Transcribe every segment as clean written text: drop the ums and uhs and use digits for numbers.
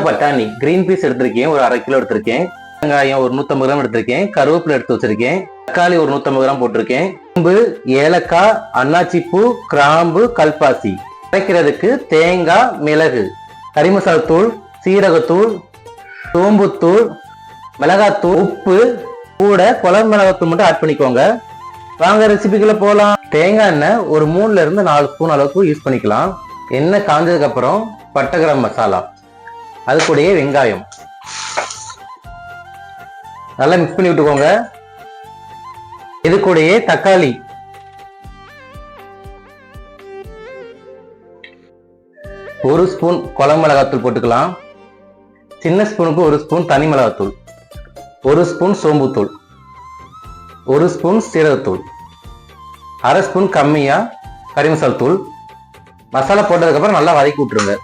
பட்டாணி green peas எடுத்திருக்கேன், ஒரு 1/2 கிலோ எடுத்திருக்கேன். வெங்காயம் ஒரு 150 கிராம் எடுத்திருக்கேன். கருவேப்பிலை எடுத்து வச்சிருக்கேன். தக்காளி ஒரு 150 கிராம் போட்டிருக்கேன். சோம்பு, ஏலக்காய், அன்னாச்சிப்பூ, கிராம்பு, கல்பாசி. அரைக்கிறதுக்கு தேங்காய், மிளகு, கறி மசாலா தூள், சீரகத்தூள், சோம்புத்தூள், மிளகாத்தூள், உப்பு, கூட குழம்பு மிளகாத்தூள் மட்டும் ஆட் பண்ணிக்கோங்க. வாங்க ரெசிபிக்குள்ள போலாம். தேங்காய் எண்ணெய் ஒரு 3ல இருந்து 4 ஸ்பூன் அளவுக்கு யூஸ் பண்ணிக்கலாம். எண்ணெய் காஞ்சதுக்கு அப்புறம் பட்டை கிராம்பு மசாலா, அது கூடயே வெங்காயம் நல்லா மிக்ஸ் பண்ணி விட்டுக்கோங்க. இது கூடயே தக்காளி, ஒரு ஸ்பூன் குழம்பு மிளகாத்தூள் போட்டுக்கலாம். சின்ன ஸ்பூனுக்கு 1 ஸ்பூன் தனி மிளகாத்தூள், 1 ஸ்பூன் சோம்புத்தூள், 1 ஸ்பூன் சீரகத்தூள், 1/2 ஸ்பூன் கம்மியா கறி மசாலா தூள். மசாலா போட்டதுக்கு அப்புறம் நல்லா வதக்கி விட்டுருங்க.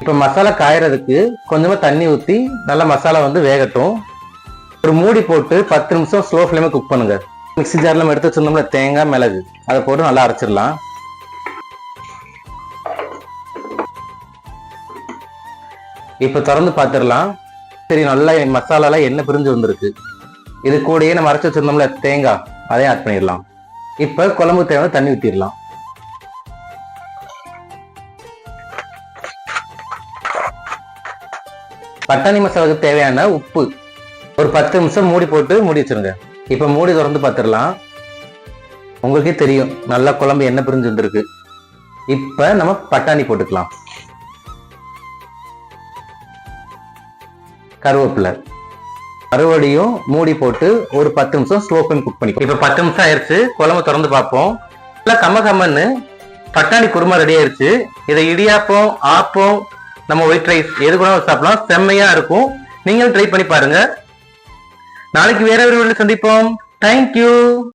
இப்ப மசாலா காயறதுக்கு கொஞ்சமா தண்ணி ஊத்தி நல்லா மசாலா வேகட்டும். ஒரு மூடி போட்டு 10 நிமிஷம் ஸ்லோ ஃப்ளேம்ல குக் பண்ணுங்க. மிக்ஸி ஜார்ல எடுத்து வச்சிருந்தோம்ல தேங்காய், மிளகு, அதை போட்டு நல்லா அரைச்சிடலாம். இப்ப திறந்து பார்த்துடலாம். சரி, நல்லா மசாலாலாம் எண்ணெய் பிரிஞ்சு வந்திருக்கு. இது கூடயே நம்ம அரைச்சு வச்சிருந்தோம்ல தேங்காய், அதையும் ஆட் பண்ணிடலாம். இப்ப குழம்பு தேவையான தண்ணி ஊத்திடலாம். பட்டாணி மசாலாவுக்கு தேவையான உப்பு ஒரு 10 நிமிஷம் மூடி போட்டு மூடி வச்சிருங்க. இப்ப மூடி திறந்து பார்த்துடலாம். உங்களுக்கே தெரியும் நல்லா குழம்பு எண்ணெய் பிரிஞ்சு வந்திருக்கு. இப்ப நம்ம பட்டாணி போட்டுக்கலாம். கருவேப்பிலை, மறுபடியும் மூடி போட்டு ஒரு 10 நிமிஷம் ஸ்லோ ஃப்ளேம் குக் பண்ணிக்கோ. இப்ப 10 நிமிஷம் ஆயிடுச்சு. குழம்பு திறந்து பார்ப்போம். கம்மன்னு பட்டாணி குருமா ரெடி ஆயிடுச்சு. இதை இடியாப்பம், ஆப்பம், நம்ம ஒயிட் ரைஸ் எது கூட சாப்பிடலாம். செம்மையா இருக்கும். நீங்களும் ட்ரை பண்ணி பாருங்க. நாளைக்கு வேற ஒரு வீடியோல சந்திப்போம். தேங்க்யூ.